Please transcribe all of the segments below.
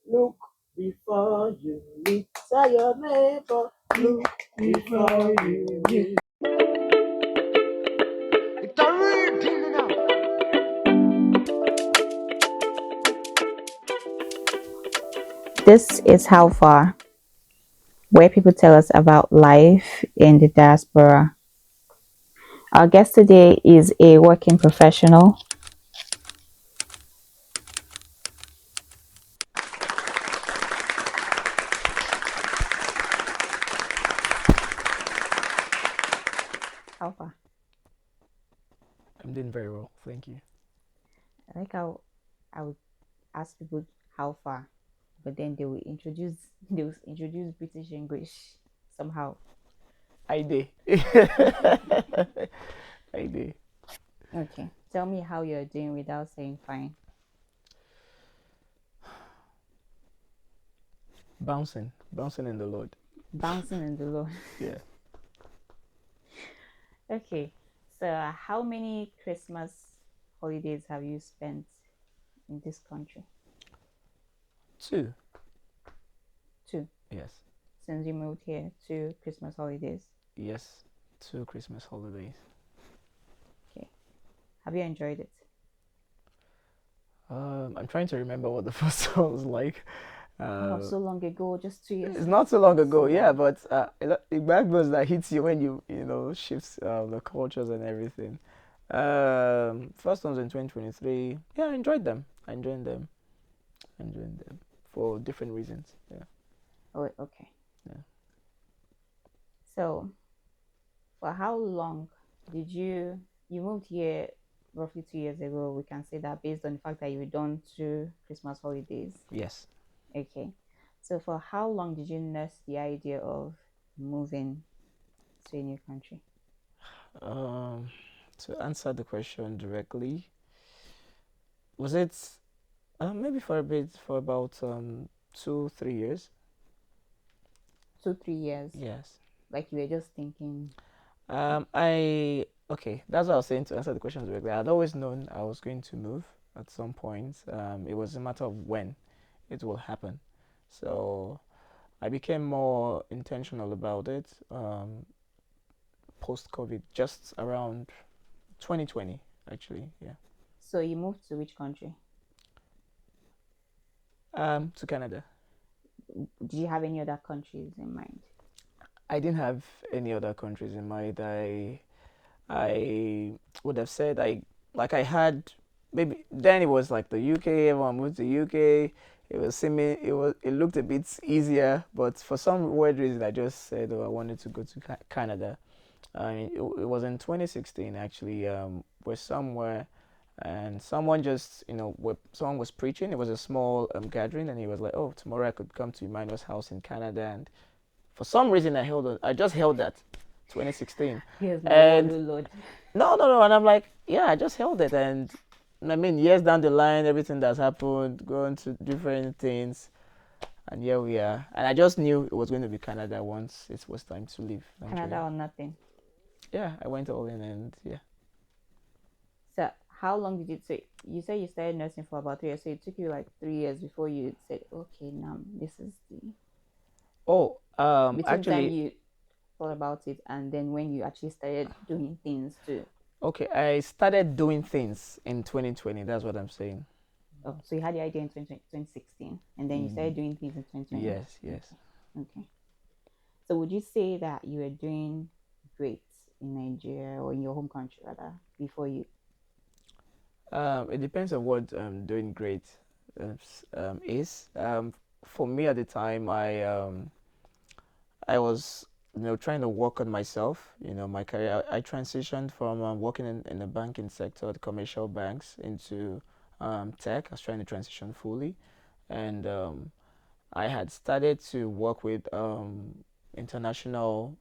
Look before you meet. Tell your neighbor. Look before you meet. This is How Far, where people tell us about life in the diaspora. Our guest today is a working professional. How far? I'm doing very well, thank you. I like how I would ask people how far, but then they will introduce British English somehow. I did. I did. Okay, tell me how you're doing without saying fine. Bouncing in the Lord. Bouncing in the low. Yeah. Okay, so how many Christmas holidays have you spent in this country? Two. Two. Yes. Since you moved here, two Christmas holidays. Yes. Two Christmas holidays. Okay. Have you enjoyed it? I'm trying to remember what the first one was like. Oh, Uh, so long ago, just 2 years. it's not so long So ago, yeah, long. but it back those that hits you when you shifts the cultures and everything. First ones in 2023. Yeah, I enjoyed them. I enjoyed them. I enjoyed them for different reasons. Yeah. Oh, okay. Yeah. So, for how long did you moved here roughly 2 years ago? We can say that based on the fact that you've done two Christmas holidays. Yes. Okay. So, for how long did you nurse the idea of moving to a new country? Um, to answer the question directly, was it maybe for a bit for about 2 3 years? 2 3 years. Yes. Like you were just thinking, I okay. That's what I was saying to answer the question directly. I'd always known I was going to move at some point. It was a matter of when it will happen. So I became more intentional about it post COVID, just around 2020, actually. Yeah. so you moved to which country? To Canada. Did you have any other countries in mind? I didn't have any other countries in mind. I would have said I had maybe then it was like the UK. Everyone moved to UK. It looked a bit easier, but for some weird reason, I just said, oh, I wanted to go to Canada. It was in 2016 actually. We're somewhere, and someone just someone was preaching. It was a small gathering, and he was like, "Oh, tomorrow I could come to Emmanuel's house in Canada." And for some reason, I held on. I just held that 2016, Here's my word, and oh Lord. no, and I'm like, yeah, I just held it, and I mean, years down the line, everything that's happened, going to different things, and here we are. And I just knew it was going to be Canada once it was time to leave Canada Nigeria. or nothing. Yeah, I went all in, and yeah. So how long did it take? You said you started nursing for about 3 years, so it took you like 3 years before you said, okay, now this is the Oh, between the time actually, you thought about it and then when you actually started doing things to okay, I started doing things in 2020. That's what I'm saying. oh, so you had the idea in 2016 and then you Y- started doing things in 2020. Yes, yes. Okay. Okay. So would you say that you were doing great in Nigeria or in your home country rather before you It depends on what doing great is. For me at the time, I was trying to work on myself. My career. I transitioned from working in the banking sector, the commercial banks, into tech. I was trying to transition fully, and I had started to work with international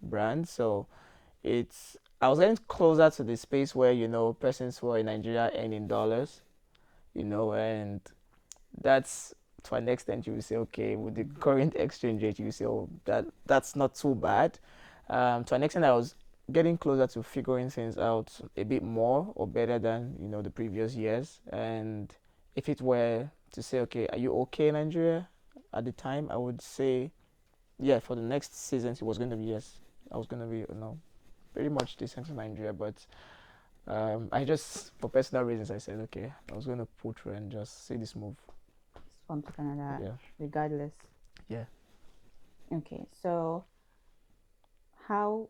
brands. So it's I was getting closer to the space where persons who are in Nigeria earn in dollars, and that's to an extent you will say, okay, with the current exchange rate, you will say, oh, that's not too bad. To an extent, I was getting closer to figuring things out a bit more or better than the previous years. And if it were to say, okay, are you okay in Nigeria? At the time, I would say, yeah, for the next seasons, it was going to be yes. I was going to be, pretty much decent in Nigeria, but I just, for personal reasons, I said, okay, I was going to pull through and just see this move. Just come to Canada, Yeah. regardless. Yeah. Okay, so how,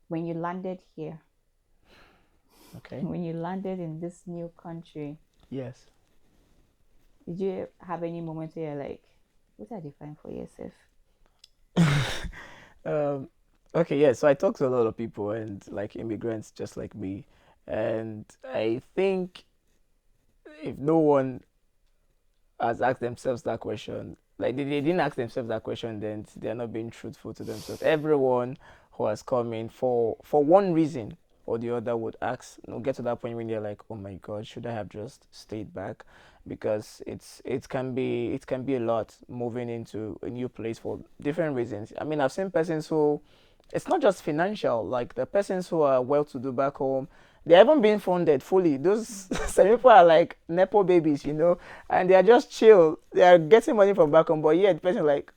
when you landed here, Okay. when you landed in this new country, Yes. did you have any moments where you're like, what are you find for yourself? Um, okay, yeah. So I talk to a lot of people and like immigrants just like me, and I think if no one has asked themselves that question, like they didn't ask themselves that question, then they're not being truthful to themselves. Everyone who has come in for one reason or the other would ask, get to that point when you're like, oh my God, should I have just stayed back? Because it can be a lot moving into a new place for different reasons. I mean, I've seen persons who it's not just financial, like the persons who are well to do back home, they haven't been funded fully. Those some people are like nepo babies, and they are just chill. They are getting money from back home, but yet the person like,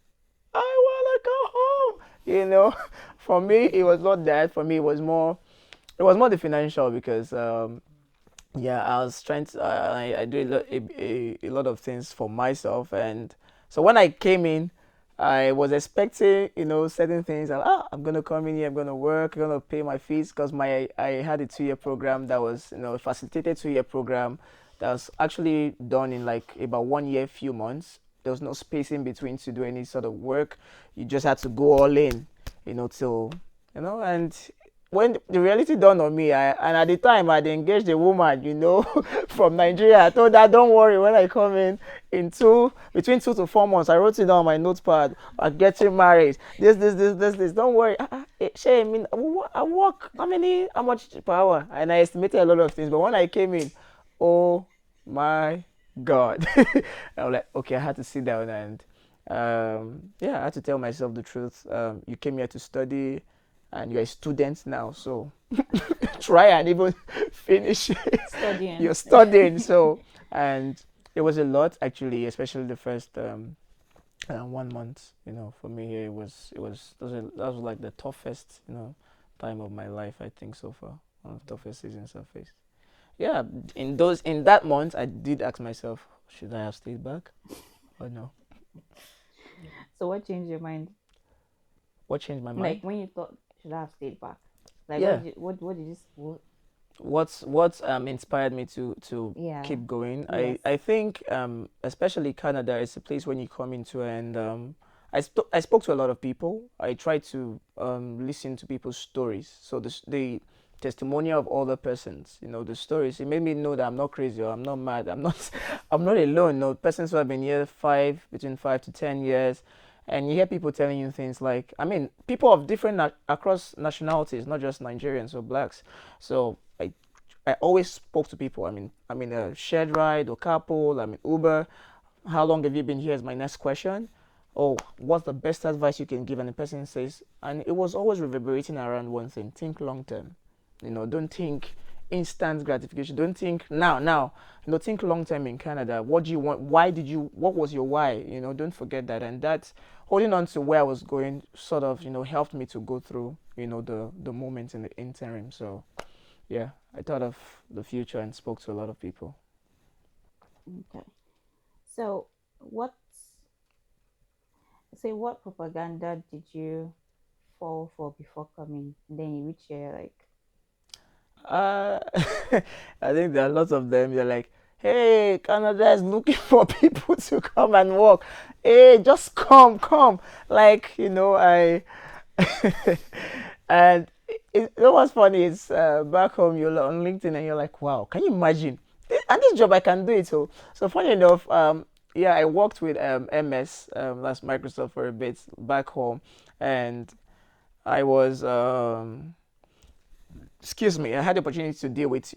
I wanna go home. For me, it was not that. For me, it was more the financial because yeah, I was trying to. I do a lot of things for myself, and so when I came in, I was expecting, certain things. Like, I'm gonna come in here, I'm gonna work, I'm gonna pay my fees because I had a 2 year program that was, a facilitated 2 year program that was actually done in like about 1 year, few months. There was no space in between to do any sort of work. You just had to go all in, till and when the reality dawned on me, and at the time I'd engaged a woman, from Nigeria. I told her, don't worry, when I come in between 2 to 4 months, I wrote it down on my notepad. I'm getting married. This. Don't worry. Shay, I mean, I work how much per hour? And I estimated a lot of things. But when I came in, oh my God, I was like, okay, I had to sit down and yeah, I had to tell myself the truth. You came here to study and you're a student now, so try and even finish Studying. your studying. So, and it was a lot actually, especially the first 1 month. For me here, that was like the toughest time of my life, I think, so far. One of the toughest seasons I've faced. Yeah, in that month, I did ask myself, should I have stayed back or no? So what changed your mind? What changed my Like mind? when you thought, should I have stayed back? Like Yeah, what did you what, what's inspired me to yeah. keep going. I Yes. I think especially Canada is a place when you come into, and I spoke to a lot of people. I tried to listen to people's stories, so the testimonial of other persons, the stories, it made me know that I'm not crazy or I'm not mad. I'm not I'm not alone. No, persons who have been here between 5 to 10 years, and you hear people telling you things like, I mean, people of different across nationalities, not just Nigerians or blacks. So I always spoke to people. I mean, a shared ride or carpool. I mean, Uber. How long have you been here? Is my next question. Oh, what's the best advice you can give? And the person says, and it was always reverberating around one thing: think long term. Don't think instant gratification. Don't think now. Think long term in Canada. What do you want? What was your why? Don't forget that. And that holding on to where I was going sort of, helped me to go through, the moment in the interim. So yeah, I thought of the future and spoke to a lot of people. Okay. So what what propaganda did you fall for before coming? And then you reach here like, Uh, I think there are lots of them. They're like, hey, Canada is looking for people to come and work. Hey, just come. Like, and what's funny is back home, you're on LinkedIn and you're like, wow, can you imagine? And this job, I can do it. So funny enough, yeah, I worked with MS, that's Microsoft, for a bit back home. And I was, excuse me, I had the opportunity to deal with,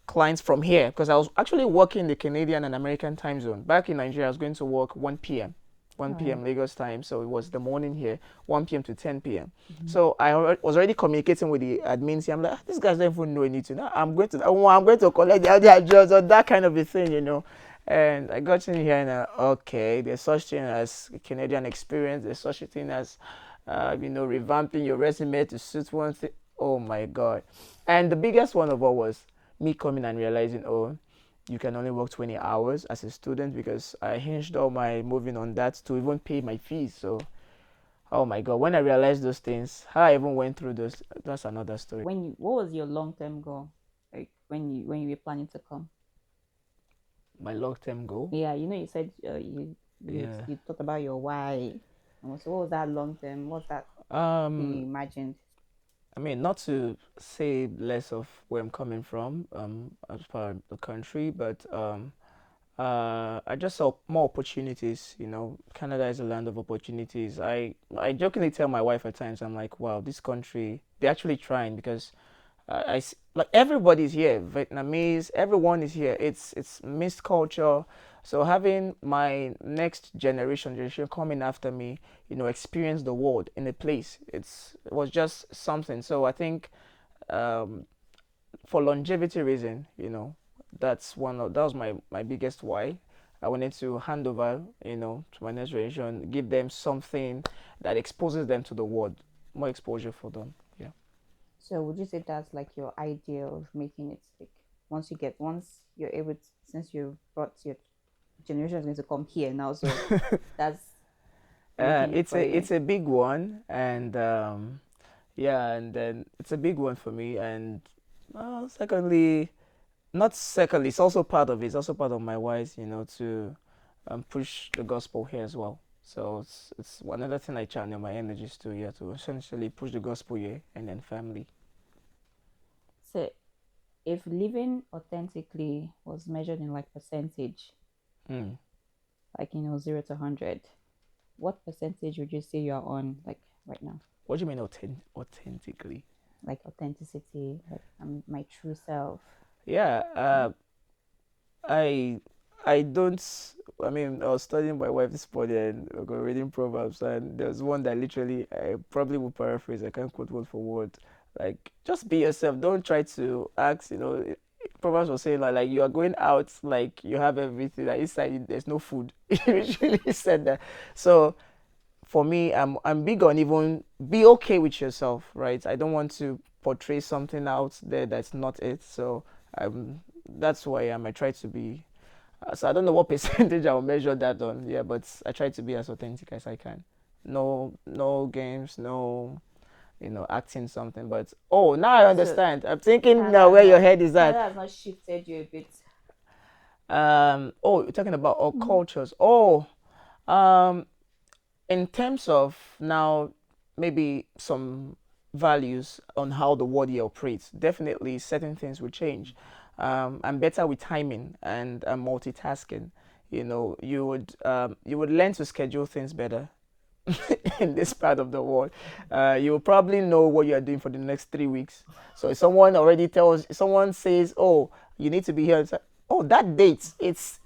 clients from here because I was actually working the Canadian and American time zone. Back in Nigeria, I was going to work 1 p.m. 1 All right. p.m. Lagos time. So it was the morning here, 1 p.m. to 10 p.m. Mm-hmm. So was already communicating with the admins here. I'm like, "Ah, these guys don't even know anything. Ah, I'm going to collect the address or that kind of a thing. And I got in here and okay, there's such thing as Canadian experience. There's such a thing as, revamping your resume to suit one thing. Oh my God. And the biggest one of all was me coming and realizing, oh, you can only work 20 hours as a student because I hinged all my moving on that to even pay my fees. So, oh my God, when I realized those things, how I even went through those, that's another story. What was your long-term goal? Like when you were planning to come? My long-term goal. Yeah, you said you Yeah. you thought about your why. And so what was that long-term? What's that thing you Um, imagined? I mean, not to say less of where I'm coming from, as part of the country, but I just saw more opportunities. Canada is a land of opportunities. I jokingly tell my wife at times, I'm like, wow, this country, they're actually trying because like everybody's here, Vietnamese, everyone is here. It's mixed culture. So having my next generation coming after me, experience the world in a place, it was just something. So I think um, for longevity reason, that was my biggest why. I wanted to hand over, to my next generation, give them something that exposes them to the world, more exposure for them. Yeah. So would you say that's like your idea of making it like once you're able to, since you brought your generation is going to come here now, so that's making it It's for a you. it's a big one, and yeah, and then it's a big one for me. And secondly, not secondly, it's also part of it. It's also part of my wise, to push the gospel here as well. So it's another thing I channel my energies to, yeah, to essentially push the gospel here and then family. So if living authentically was measured in like percentage, Hmm. like 0 to 100, what percentage would you say you're on like right now? What do you mean authentically? Like authenticity, like I'm my true self. Yeah, I I don't. I mean, I was studying my wife this morning and we were reading Proverbs, and there's one that literally I probably will paraphrase. I can't quote word for word. Like, just be yourself. Don't try to act. Proverbs was saying like you are going out like you have everything. Like inside there's no food. It literally said that. So for me, I'm big on even be okay with yourself, right? I don't want to portray something out there that's not it. So that's who I am. I try to be. So I don't know what percentage I'll measure that on. Yeah, but I try to be as authentic as I can. No games, no, acting something. But oh, now I So understand. I'm thinking now where your head is at. Canada has not shifted you a bit. Oh, you're talking about all cultures. Oh, um, in terms of now maybe some values on how the world here operates, definitely certain things will change. I'm better with timing and multitasking. You would learn to schedule things better in this part of the world. You will probably know what you are doing for the next 3 weeks. So if someone says, "Oh, you need to be here," it's like, "Oh, that date, it's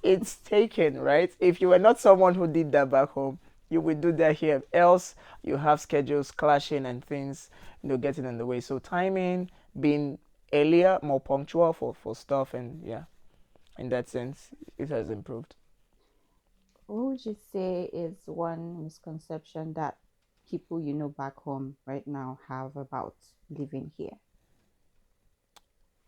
taken," right? If you were not someone who did that back home, you would do that here. Else, you have schedules clashing and things, getting in the way. So timing, being earlier, more punctual for stuff, and yeah, in that sense, it has improved. What would you say is one misconception that people back home right now have about living here?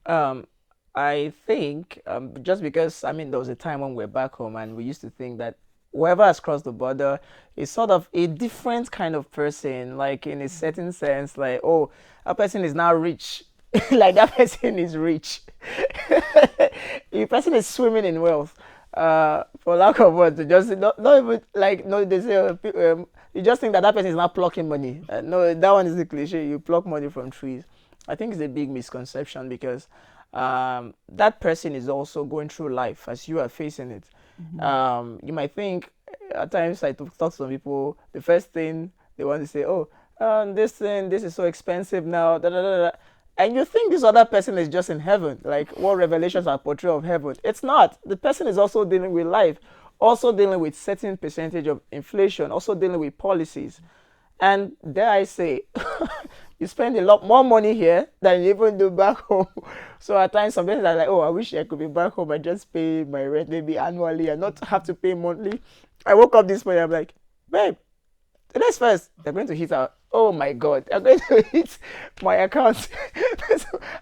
Um, I think just because I mean there was a time when we are back home and we used to think that whoever has crossed the border is sort of a different kind of person, like in a certain sense, like oh, a person is now rich, like that person is rich, the person is swimming in wealth. For lack of words, just not even like no, they say you just think that that person is not plucking money. No, that one is the cliche. You pluck money from trees. I think it's a big misconception because that person is also going through life as you are facing it. Mm-hmm. You might think at times I talk to some people, the first thing they want to say, oh, this is so expensive now, da, da, da, da. And you think this other person is just in heaven, like what revelations are portrayed of heaven. It's not. The person is also dealing with life. also dealing with certain percentage of inflation, also dealing with policies. And dare I say, you spend a lot more money here than you even do back home. So at times, sometimes I'm like, oh, I wish I could be back home and just pay my rent maybe annually and not have to pay monthly. I woke up this morning, I'm like, babe, the next first, they're going to hit our, oh my God, they're going to hit my account.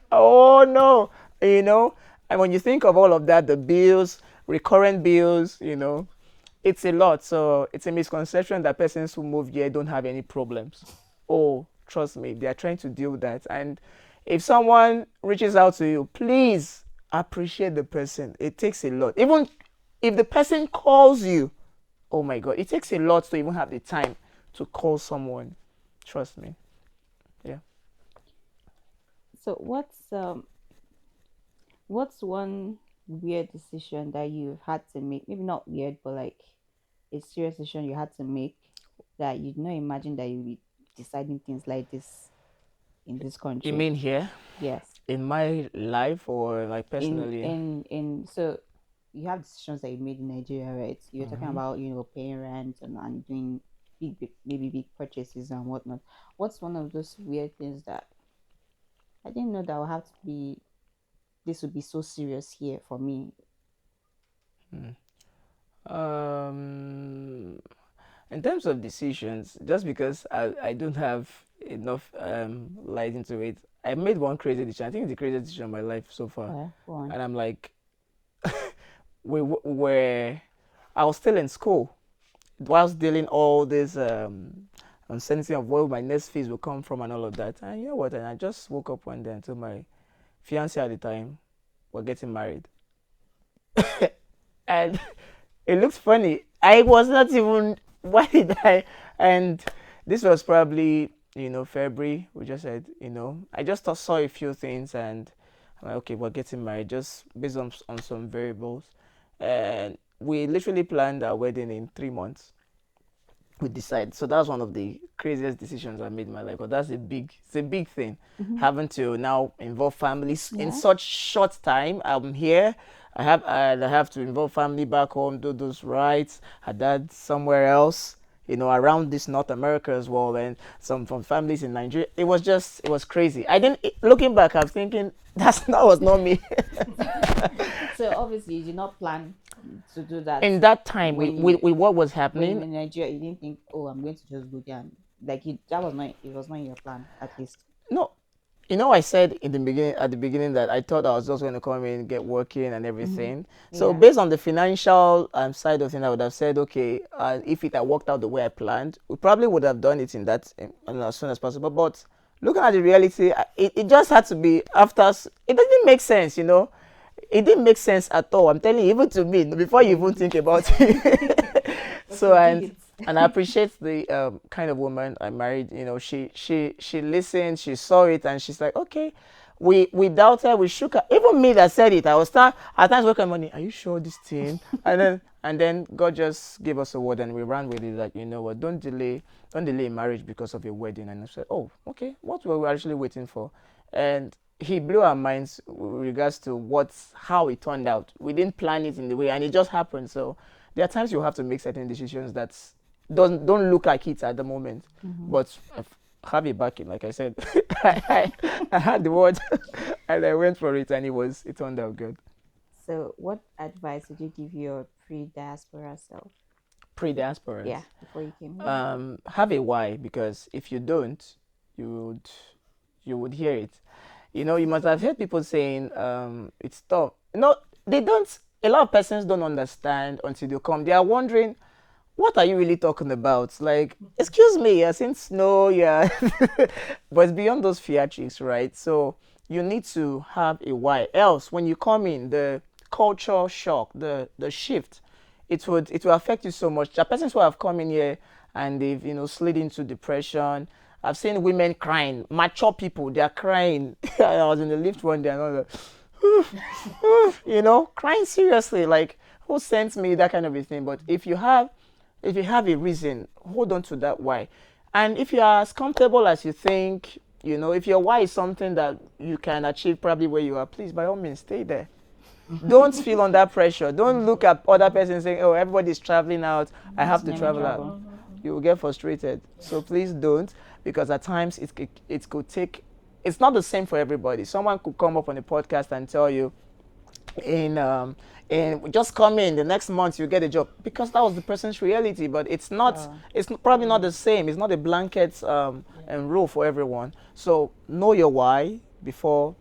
Oh no, you know. And when you think of all of that, the bills, recurrent bills, it's a lot. So it's a misconception that persons who move here don't have any problems. Oh, trust me, they are trying to deal with that. And if someone reaches out to you, please appreciate the person. It takes a lot. Even if the person calls you, oh my God, it takes a lot to even have the time to call someone. Trust me. Yeah. So what's one weird decision that you've had to make? Maybe not weird, but like a serious decision you had to make that you'd not imagine that you'd be deciding things like this in this You country. mean here? Yes. In my life or like personally? So you have decisions that you made in Nigeria, right? You're talking Mm-hmm. about, paying rent and doing maybe big purchases and whatnot. What's one of those weird things that I didn't know that would have to be this would be so serious here for me? Um, in terms of decisions, just because I don't have enough light into it, I made one crazy decision. I think it's the craziest decision of my life so far. Go on. And I'm like, where I was still in school whilst dealing all this uncertainty of where my next fees will come from and all of that. And you know what? And I just woke up one day and told my fiance at the time, we're getting married. And it looks funny. I was not even. Why did I? And this was probably February. We just said I just saw a few things and I'm like, okay, we're getting married just based on some variables, and we literally planned our wedding in 3 months. We decide. So that's one of the craziest decisions I made in my life. Because it's a big thing, Mm-hmm. having to now involve families in Yeah. such short time. I'm here. I have to involve family back home, do those rights. Her dad somewhere else, around this North America as well, and some from families in Nigeria. It was crazy. I didn't. Looking back, I'm thinking that was not me. So obviously you did not plan to do that In that time, when you with what was when you happening. were in Nigeria. You didn't think, oh, I'm going to just go there and like that was not it was not in your plan at least. No, I said at the beginning that I thought I was just going to come in, get working and Mm-hmm. everything. So Yeah. based on the financial side of things, I would have said, okay, if it had worked out the way I planned, we probably would have done it in that as soon as possible. But looking at the reality, it just had to be after. It didn't make sense, It didn't make sense at all. I'm telling you, even to me, before you But you even did think about it. but So you did and it. and I appreciate the kind of woman I married. She listened, she saw it, and she's like, okay. We doubted, we shook her. Even me that said it, I was start at times working money. Are you sure this thing? And then God just gave us a word, and we ran with it. Like, you know what? Don't delay marriage because of a wedding. And I said, oh, okay. What were we actually waiting for? And he blew our minds with regards to how it turned out. We didn't plan it in the way, and it just happened. So there are times you have to make certain decisions that don't look like it at the moment, Mm-hmm. but have a backing. Like I said, I had the word, and I went for it, and it turned out good. So what advice would you give your pre-diaspora self? Pre-diasporans, Yeah, before you came here. have a why, because if you don't, you would hear it. You must have heard people saying it's tough. No, they don't. A lot of persons don't understand until they come. They are wondering, what are you really talking about? Like, excuse me, yeah, since no, yeah. But it's beyond those theatrics, right? So you need to have a why. Else, when you come in, the culture shock, the shift, it will affect you so much. There are persons who have come in here and they've slid into depression. I've seen women crying, mature people, they are crying. I was in the lift one day and I was like, crying seriously, like, who sent me that kind of a thing? But if you have a reason, hold on to that why. And if you are as comfortable as you think, if your why is something that you can achieve probably where you are, please by all means stay there. Don't feel under pressure. Don't look at other person saying, "Oh, everybody's traveling out. I have to Let me travel out." travel. You will get frustrated. So please don't, because at times it could take. It's not the same for everybody. Someone could come up on a podcast and tell you, in and just come in the next month you get a job, because that was the person's reality, but it's not. It's probably not the same. It's not a blanket and rule for everyone. So know your why before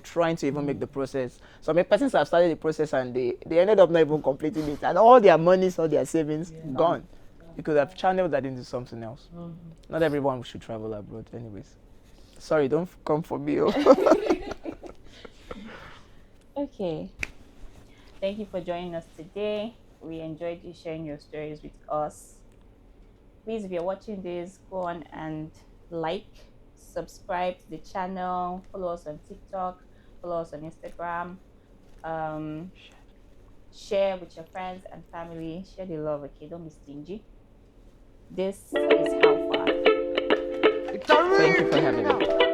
trying to even make the process. So many persons have started the process and they ended up not even completing it, and all their monies, all their savings gone. You could have channeled that into something else. Not everyone should travel abroad anyways. Sorry, don't come for me. Okay. Thank you for joining us today. We enjoyed you sharing your stories with us. Please, if you're watching this, go on and like, subscribe to the channel, follow us on TikTok, follow us on Instagram, um, share with your friends and family. Share the love, okay? Don't be stingy. This is How Far. Thank you for having me.